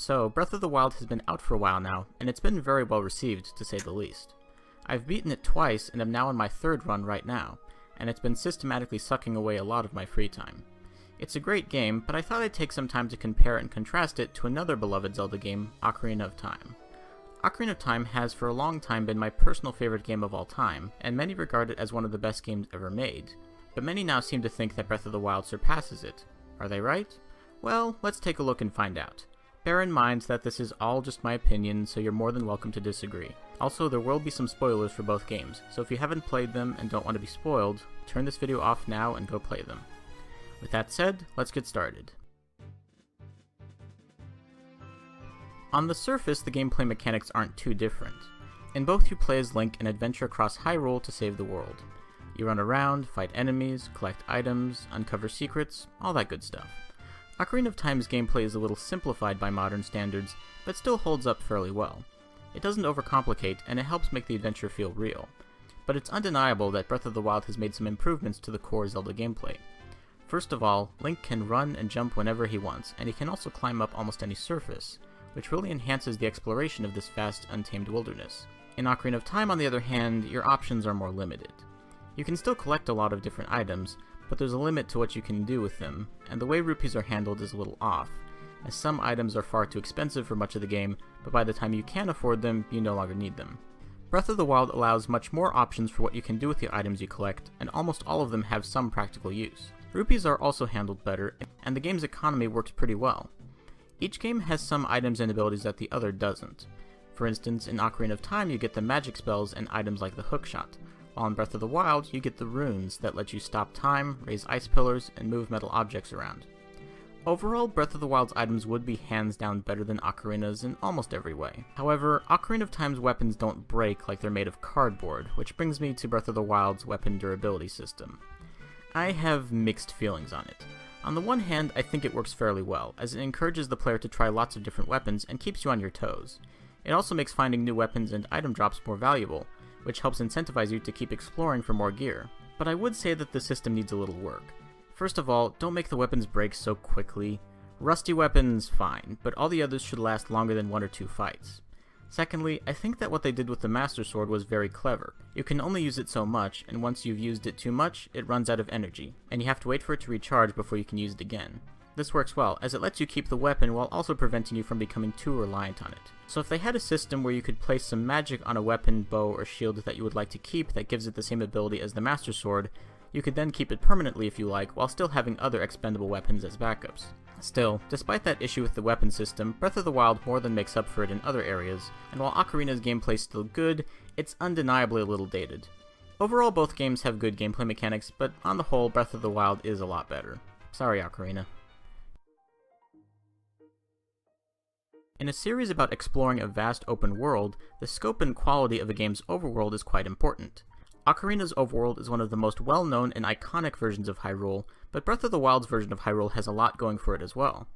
So, Breath of the Wild has been out for a while now, and it's been very well received, to say the least. I've beaten it twice, and am now on my third run right now, and it's been systematically sucking away a lot of my free time. It's a great game, but I thought I'd take some time to compare and contrast it to another beloved Zelda game, Ocarina of Time. Ocarina of Time has for a long time been my personal favorite game of all time, and many regard it as one of the best games ever made, but many now seem to think that Breath of the Wild surpasses it. Are they right? Well, let's take a look and find out. Bear in mind that this is all just my opinion, so you're more than welcome to disagree. Also, there will be some spoilers for both games, so if you haven't played them and don't want to be spoiled, turn this video off now and go play them. With that said, let's get started. On the surface, the gameplay mechanics aren't too different. In both, you play as Link and adventure across Hyrule to save the world. You run around, fight enemies, collect items, uncover secrets, all that good stuff. Ocarina of Time's gameplay is a little simplified by modern standards, but still holds up fairly well. It doesn't overcomplicate, and it helps make the adventure feel real. But it's undeniable that Breath of the Wild has made some improvements to the core Zelda gameplay. First of all, Link can run and jump whenever he wants, and he can also climb up almost any surface, which really enhances the exploration of this vast, untamed wilderness. In Ocarina of Time, on the other hand, your options are more limited. You can still collect a lot of different items, but there's a limit to what you can do with them, and the way rupees are handled is a little off, as some items are far too expensive for much of the game, but by the time you can afford them, you no longer need them. Breath of the Wild allows much more options for what you can do with the items you collect, and almost all of them have some practical use. Rupees are also handled better, and the game's economy works pretty well. Each game has some items and abilities that the other doesn't. For instance, in Ocarina of Time you get the magic spells and items like the hookshot, while in Breath of the Wild you get the runes that let you stop time, raise ice pillars, and move metal objects around. Overall, Breath of the Wild's items would be hands down better than Ocarina's in almost every way. However, Ocarina of Time's weapons don't break like they're made of cardboard, which brings me to Breath of the Wild's weapon durability system. I have mixed feelings on it. On the one hand, I think it works fairly well, as it encourages the player to try lots of different weapons and keeps you on your toes. It also makes finding new weapons and item drops more valuable, which helps incentivize you to keep exploring for more gear. But I would say that the system needs a little work. First of all, don't make the weapons break so quickly. Rusty weapons, fine, but all the others should last longer than 1 or 2 fights. Secondly, I think that what they did with the Master Sword was very clever. You can only use it so much, and once you've used it too much, it runs out of energy, and you have to wait for it to recharge before you can use it again. This works well, as it lets you keep the weapon while also preventing you from becoming too reliant on it. So if they had a system where you could place some magic on a weapon, bow, or shield that you would like to keep that gives it the same ability as the Master Sword, you could then keep it permanently if you like, while still having other expendable weapons as backups. Still, despite that issue with the weapon system, Breath of the Wild more than makes up for it in other areas, and while Ocarina's gameplay is still good, it's undeniably a little dated. Overall, both games have good gameplay mechanics, but on the whole, Breath of the Wild is a lot better. Sorry, Ocarina. In a series about exploring a vast open world, the scope and quality of a game's overworld is quite important. Ocarina's overworld is one of the most well-known and iconic versions of Hyrule, but Breath of the Wild's version of Hyrule has a lot going for it as well.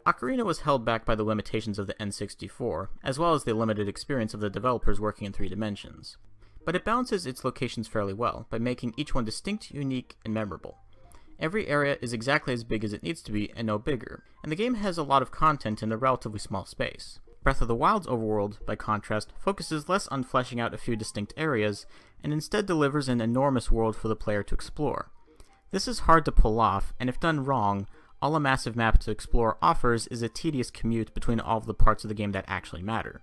Ocarina was held back by the limitations of the N64, as well as the limited experience of the developers working in 3 dimensions. But it balances its locations fairly well, by making each one distinct, unique, and memorable. Every area is exactly as big as it needs to be, and no bigger, and the game has a lot of content in a relatively small space. Breath of the Wild's overworld, by contrast, focuses less on fleshing out a few distinct areas, and instead delivers an enormous world for the player to explore. This is hard to pull off, and if done wrong, all a massive map to explore offers is a tedious commute between all of the parts of the game that actually matter.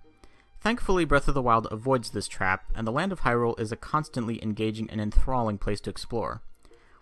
Thankfully, Breath of the Wild avoids this trap, and the land of Hyrule is a constantly engaging and enthralling place to explore.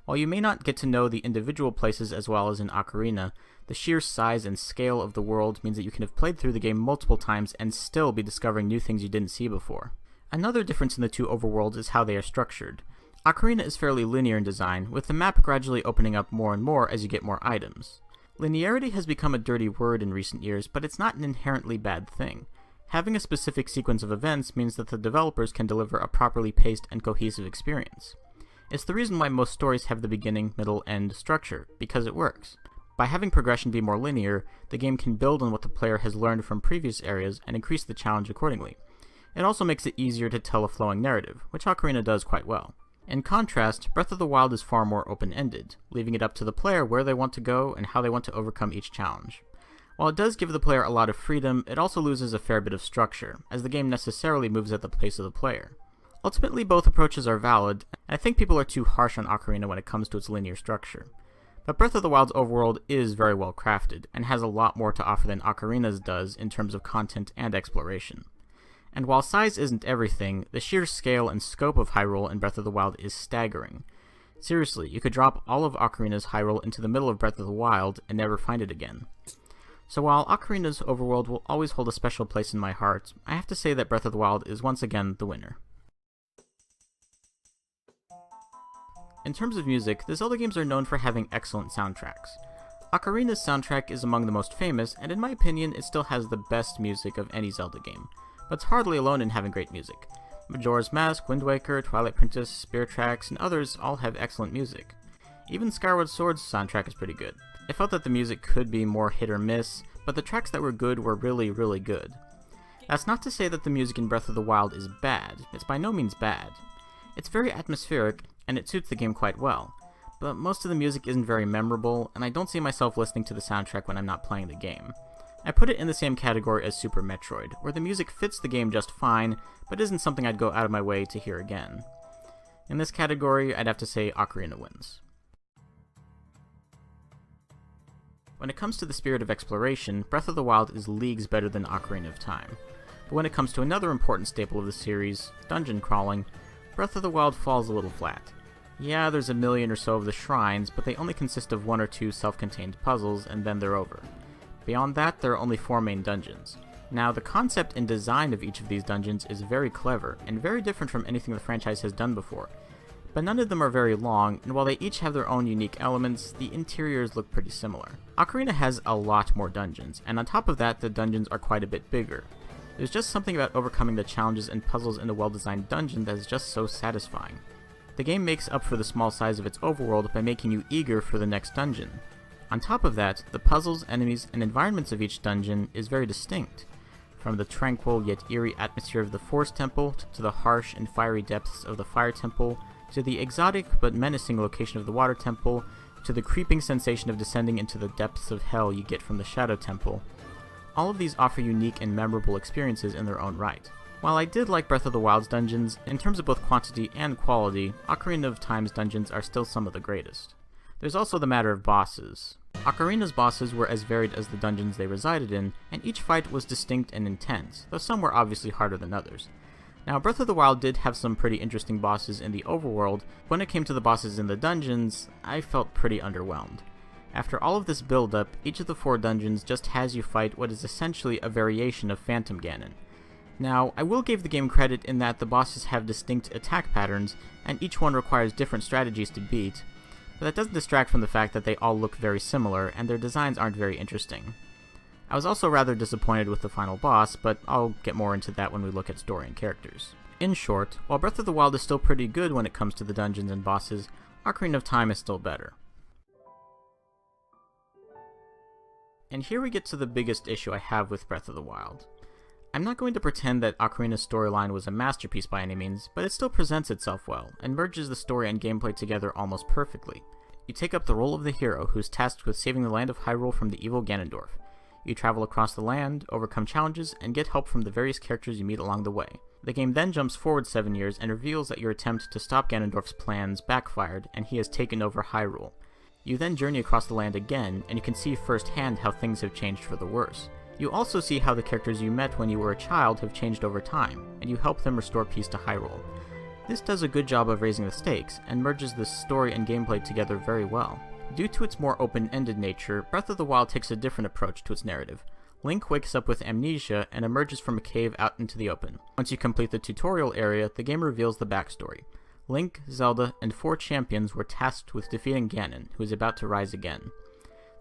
While you may not get to know the individual places as well as in Ocarina, the sheer size and scale of the world means that you can have played through the game multiple times and still be discovering new things you didn't see before. Another difference in the 2 overworlds is how they are structured. Ocarina is fairly linear in design, with the map gradually opening up more and more as you get more items. Linearity has become a dirty word in recent years, but it's not an inherently bad thing. Having a specific sequence of events means that the developers can deliver a properly paced and cohesive experience. It's the reason why most stories have the beginning, middle, end structure, because it works. By having progression be more linear, the game can build on what the player has learned from previous areas and increase the challenge accordingly. It also makes it easier to tell a flowing narrative, which Ocarina does quite well. In contrast, Breath of the Wild is far more open-ended, leaving it up to the player where they want to go and how they want to overcome each challenge. While it does give the player a lot of freedom, it also loses a fair bit of structure, as the game necessarily moves at the pace of the player. Ultimately, both approaches are valid, and I think people are too harsh on Ocarina when it comes to its linear structure. But Breath of the Wild's overworld is very well crafted, and has a lot more to offer than Ocarina's does in terms of content and exploration. And while size isn't everything, the sheer scale and scope of Hyrule in Breath of the Wild is staggering. Seriously, you could drop all of Ocarina's Hyrule into the middle of Breath of the Wild and never find it again. So while Ocarina's overworld will always hold a special place in my heart, I have to say that Breath of the Wild is once again the winner. In terms of music, the Zelda games are known for having excellent soundtracks. Ocarina's soundtrack is among the most famous, and in my opinion, it still has the best music of any Zelda game, but it's hardly alone in having great music. Majora's Mask, Wind Waker, Twilight Princess, Spirit Tracks, and others all have excellent music. Even Skyward Sword's soundtrack is pretty good. I felt that the music could be more hit or miss, but the tracks that were good were really, really good. That's not to say that the music in Breath of the Wild is bad. It's by no means bad. It's very atmospheric, and it suits the game quite well, but most of the music isn't very memorable, and I don't see myself listening to the soundtrack when I'm not playing the game. I put it in the same category as Super Metroid, where the music fits the game just fine, but isn't something I'd go out of my way to hear again. In this category, I'd have to say Ocarina wins. When it comes to the spirit of exploration, Breath of the Wild is leagues better than Ocarina of Time. But when it comes to another important staple of the series, dungeon crawling, Breath of the Wild falls a little flat. Yeah, there's a million or so of the shrines, but they only consist of 1 or 2 self-contained puzzles, and then they're over. Beyond that, there are only 4 main dungeons. Now, the concept and design of each of these dungeons is very clever, and very different from anything the franchise has done before. But none of them are very long, and while they each have their own unique elements, the interiors look pretty similar. Ocarina has a lot more dungeons, and on top of that, the dungeons are quite a bit bigger. There's just something about overcoming the challenges and puzzles in a well-designed dungeon that is just so satisfying. The game makes up for the small size of its overworld by making you eager for the next dungeon. On top of that, the puzzles, enemies, and environments of each dungeon is very distinct. From the tranquil yet eerie atmosphere of the Forest Temple, to the harsh and fiery depths of the Fire Temple, to the exotic but menacing location of the Water Temple, to the creeping sensation of descending into the depths of hell you get from the Shadow Temple. All of these offer unique and memorable experiences in their own right. While I did like Breath of the Wild's dungeons, in terms of both quantity and quality, Ocarina of Time's dungeons are still some of the greatest. There's also the matter of bosses. Ocarina's bosses were as varied as the dungeons they resided in, and each fight was distinct and intense, though some were obviously harder than others. Now, Breath of the Wild did have some pretty interesting bosses in the overworld, but when it came to the bosses in the dungeons, I felt pretty underwhelmed. After all of this build-up, each of the 4 dungeons just has you fight what is essentially a variation of Phantom Ganon. Now, I will give the game credit in that the bosses have distinct attack patterns, and each one requires different strategies to beat, but that doesn't distract from the fact that they all look very similar, and their designs aren't very interesting. I was also rather disappointed with the final boss, but I'll get more into that when we look at story and characters. In short, while Breath of the Wild is still pretty good when it comes to the dungeons and bosses, Ocarina of Time is still better. And here we get to the biggest issue I have with Breath of the Wild. I'm not going to pretend that Ocarina's storyline was a masterpiece by any means, but it still presents itself well, and merges the story and gameplay together almost perfectly. You take up the role of the hero who's tasked with saving the land of Hyrule from the evil Ganondorf. You travel across the land, overcome challenges, and get help from the various characters you meet along the way. The game then jumps forward 7 years and reveals that your attempt to stop Ganondorf's plans backfired, and he has taken over Hyrule. You then journey across the land again, and you can see firsthand how things have changed for the worse. You also see how the characters you met when you were a child have changed over time, and you help them restore peace to Hyrule. This does a good job of raising the stakes, and merges the story and gameplay together very well. Due to its more open-ended nature, Breath of the Wild takes a different approach to its narrative. Link wakes up with amnesia and emerges from a cave out into the open. Once you complete the tutorial area, the game reveals the backstory. Link, Zelda, and 4 champions were tasked with defeating Ganon, who is about to rise again.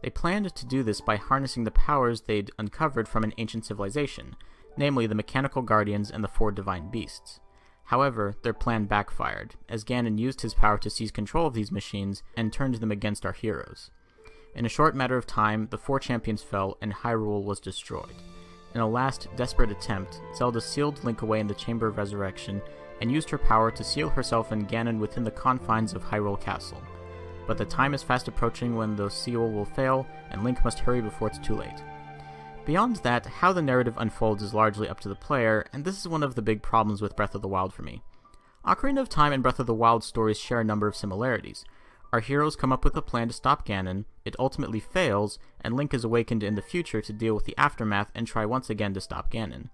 They planned to do this by harnessing the powers they'd uncovered from an ancient civilization, namely the Mechanical Guardians and the 4 Divine Beasts. However, their plan backfired, as Ganon used his power to seize control of these machines and turned them against our heroes. In a short matter of time, the 4 champions fell and Hyrule was destroyed. In a last, desperate attempt, Zelda sealed Link away in the Chamber of Resurrection and used her power to seal herself and Ganon within the confines of Hyrule Castle. But the time is fast approaching when the seal will fail, and Link must hurry before it's too late. Beyond that, how the narrative unfolds is largely up to the player, and this is one of the big problems with Breath of the Wild for me. Ocarina of Time and Breath of the Wild stories share a number of similarities. Our heroes come up with a plan to stop Ganon, it ultimately fails, and Link is awakened in the future to deal with the aftermath and try once again to stop Ganon.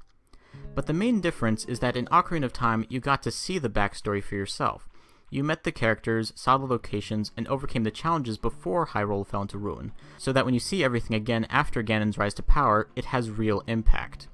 But the main difference is that in Ocarina of Time, you got to see the backstory for yourself. You met the characters, saw the locations, and overcame the challenges before Hyrule fell into ruin, so that when you see everything again after Ganon's rise to power, it has real impact.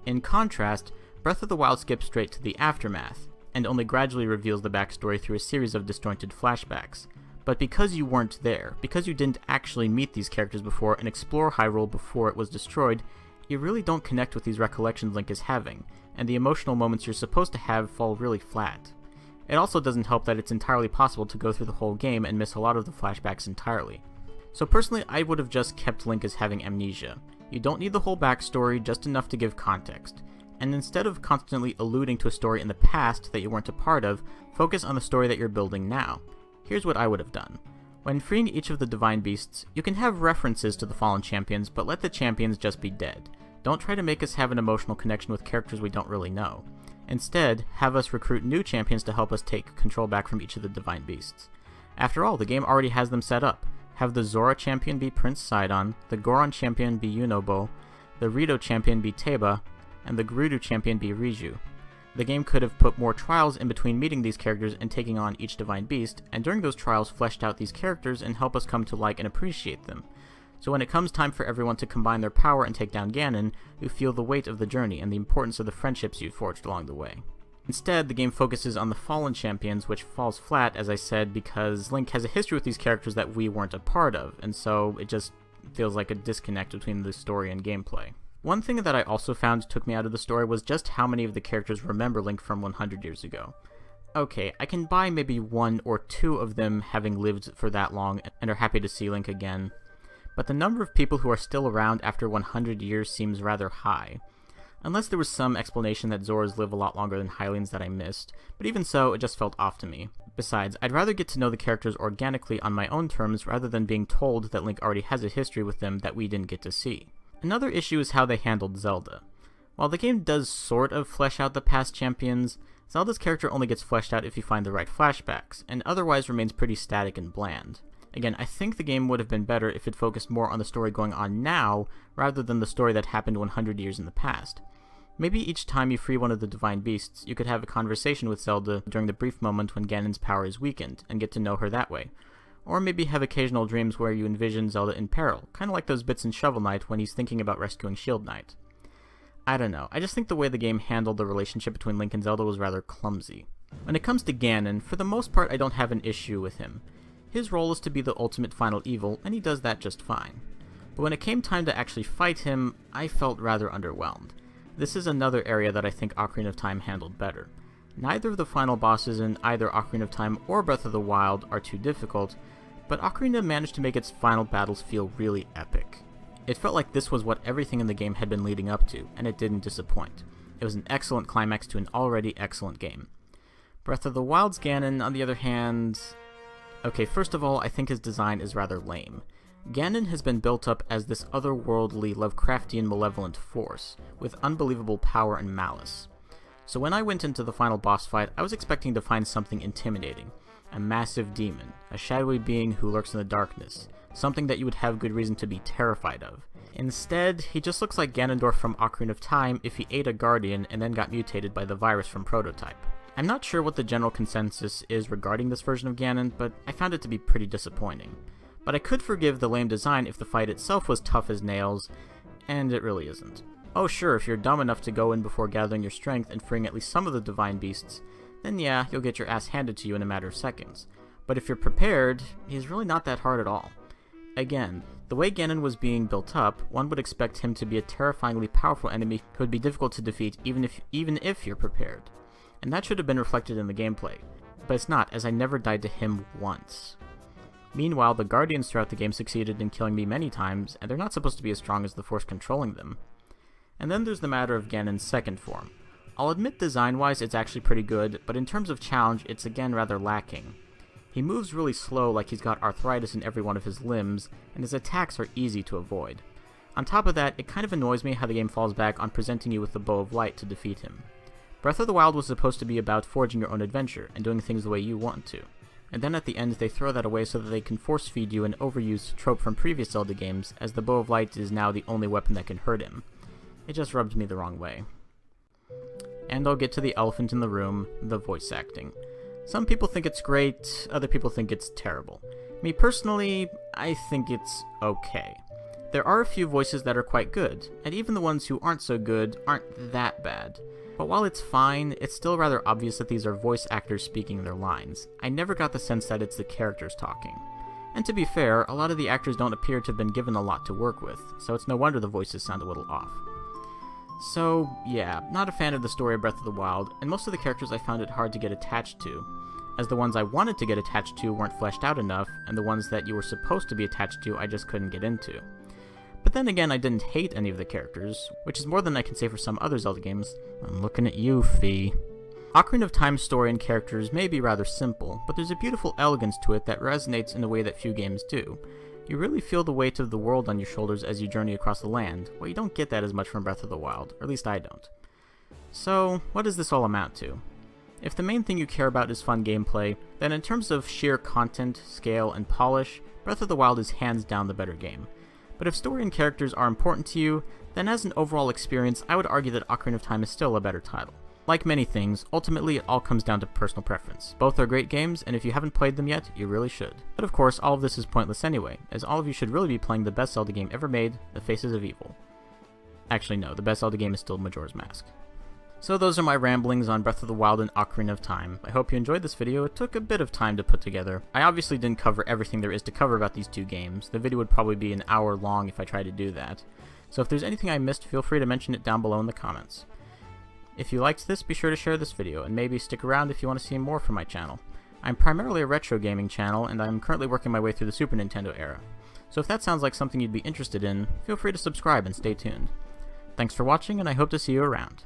In contrast, Breath of the Wild skips straight to the aftermath, and only gradually reveals the backstory through a series of disjointed flashbacks. But because you weren't there, because you didn't actually meet these characters before and explore Hyrule before it was destroyed, you really don't connect with these recollections Link is having, and the emotional moments you're supposed to have fall really flat. It also doesn't help that it's entirely possible to go through the whole game and miss a lot of the flashbacks entirely. So personally, I would have just kept Link as having amnesia. You don't need the whole backstory, just enough to give context. And instead of constantly alluding to a story in the past that you weren't a part of, focus on the story that you're building now. Here's what I would have done. When freeing each of the Divine Beasts, you can have references to the fallen champions, but let the champions just be dead. Don't try to make us have an emotional connection with characters we don't really know. Instead, have us recruit new champions to help us take control back from each of the Divine Beasts. After all, the game already has them set up. Have the Zora champion be Prince Sidon, the Goron champion be Yunobo, the Rito champion be Teba, and the Gerudo champion be Riju. The game could have put more trials in between meeting these characters and taking on each Divine Beast, and during those trials fleshed out these characters and help us come to like and appreciate them. So when it comes time for everyone to combine their power and take down Ganon, you feel the weight of the journey and the importance of the friendships you forged along the way. Instead, the game focuses on the fallen champions, which falls flat, as I said, because Link has a history with these characters that we weren't a part of, and so it just feels like a disconnect between the story and gameplay. One thing that I also found took me out of the story was just how many of the characters remember Link from 100 years ago. Okay, I can buy maybe one or two of them having lived for that long and are happy to see Link again, but the number of people who are still around after 100 years seems rather high. Unless there was some explanation that Zoras live a lot longer than Hylians that I missed, but even so, it just felt off to me. Besides, I'd rather get to know the characters organically on my own terms rather than being told that Link already has a history with them that we didn't get to see. Another issue is how they handled Zelda. While the game does sort of flesh out the past champions, Zelda's character only gets fleshed out if you find the right flashbacks, and otherwise remains pretty static and bland. Again, I think the game would have been better if it focused more on the story going on now, rather than the story that happened 100 years in the past. Maybe each time you free one of the Divine Beasts, you could have a conversation with Zelda during the brief moment when Ganon's power is weakened, and get to know her that way. Or maybe have occasional dreams where you envision Zelda in peril, kinda like those bits in Shovel Knight when he's thinking about rescuing Shield Knight. I don't know, I just think the way the game handled the relationship between Link and Zelda was rather clumsy. When it comes to Ganon, for the most part I don't have an issue with him. His role is to be the ultimate final evil, and he does that just fine. But when it came time to actually fight him, I felt rather underwhelmed. This is another area that I think Ocarina of Time handled better. Neither of the final bosses in either Ocarina of Time or Breath of the Wild are too difficult, but Ocarina managed to make its final battles feel really epic. It felt like this was what everything in the game had been leading up to, and it didn't disappoint. It was an excellent climax to an already excellent game. Breath of the Wild's Ganon, on the other hand... Okay, first of all, I think his design is rather lame. Ganon has been built up as this otherworldly, Lovecraftian malevolent force, with unbelievable power and malice. So when I went into the final boss fight, I was expecting to find something intimidating. A massive demon, a shadowy being who lurks in the darkness, something that you would have good reason to be terrified of. Instead, he just looks like Ganondorf from Ocarina of Time if he ate a Guardian and then got mutated by the virus from Prototype. I'm not sure what the general consensus is regarding this version of Ganon, but I found it to be pretty disappointing. But I could forgive the lame design if the fight itself was tough as nails, and it really isn't. Oh sure, if you're dumb enough to go in before gathering your strength and freeing at least some of the Divine Beasts, then yeah, you'll get your ass handed to you in a matter of seconds. But if you're prepared, he's really not that hard at all. Again, the way Ganon was being built up, one would expect him to be a terrifyingly powerful enemy who would be difficult to defeat even if you're prepared. And that should have been reflected in the gameplay. But it's not, as I never died to him once. Meanwhile, the Guardians throughout the game succeeded in killing me many times, and they're not supposed to be as strong as the Force controlling them. And then there's the matter of Ganon's second form. I'll admit design-wise it's actually pretty good, but in terms of challenge it's again rather lacking. He moves really slow like he's got arthritis in every one of his limbs, and his attacks are easy to avoid. On top of that, it kind of annoys me how the game falls back on presenting you with the Bow of Light to defeat him. Breath of the Wild was supposed to be about forging your own adventure and doing things the way you want to. And then at the end they throw that away so that they can force feed you an overused trope from previous Zelda games, as the Bow of Light is now the only weapon that can hurt him. It just rubbed me the wrong way. And I'll get to the elephant in the room, the voice acting. Some people think it's great, other people think it's terrible. Me personally, I think it's okay. There are a few voices that are quite good, and even the ones who aren't so good aren't that bad. But while it's fine, it's still rather obvious that these are voice actors speaking their lines. I never got the sense that it's the characters talking. And to be fair, a lot of the actors don't appear to have been given a lot to work with, so it's no wonder the voices sound a little off. So, yeah, not a fan of the story of Breath of the Wild, and most of the characters I found it hard to get attached to, as the ones I wanted to get attached to weren't fleshed out enough, and the ones that you were supposed to be attached to I just couldn't get into. But then again, I didn't hate any of the characters, which is more than I can say for some other Zelda games. I'm looking at you, Fee. Ocarina of Time's story and characters may be rather simple, but there's a beautiful elegance to it that resonates in a way that few games do. You really feel the weight of the world on your shoulders as you journey across the land. Well, you don't get that as much from Breath of the Wild, or at least I don't. So, what does this all amount to? If the main thing you care about is fun gameplay, then in terms of sheer content, scale, and polish, Breath of the Wild is hands down the better game. But if story and characters are important to you, then as an overall experience, I would argue that Ocarina of Time is still a better title. Like many things, ultimately it all comes down to personal preference. Both are great games, and if you haven't played them yet, you really should. But of course, all of this is pointless anyway, as all of you should really be playing the best Zelda game ever made, The Faces of Evil. Actually no, the best Zelda game is still Majora's Mask. So those are my ramblings on Breath of the Wild and Ocarina of Time. I hope you enjoyed this video. It took a bit of time to put together. I obviously didn't cover everything there is to cover about these two games. The video would probably be an hour long if I tried to do that. So if there's anything I missed, feel free to mention it down below in the comments. If you liked this, be sure to share this video, and maybe stick around if you want to see more from my channel. I'm primarily a retro gaming channel, and I'm currently working my way through the Super Nintendo era. So if that sounds like something you'd be interested in, feel free to subscribe and stay tuned. Thanks for watching, and I hope to see you around.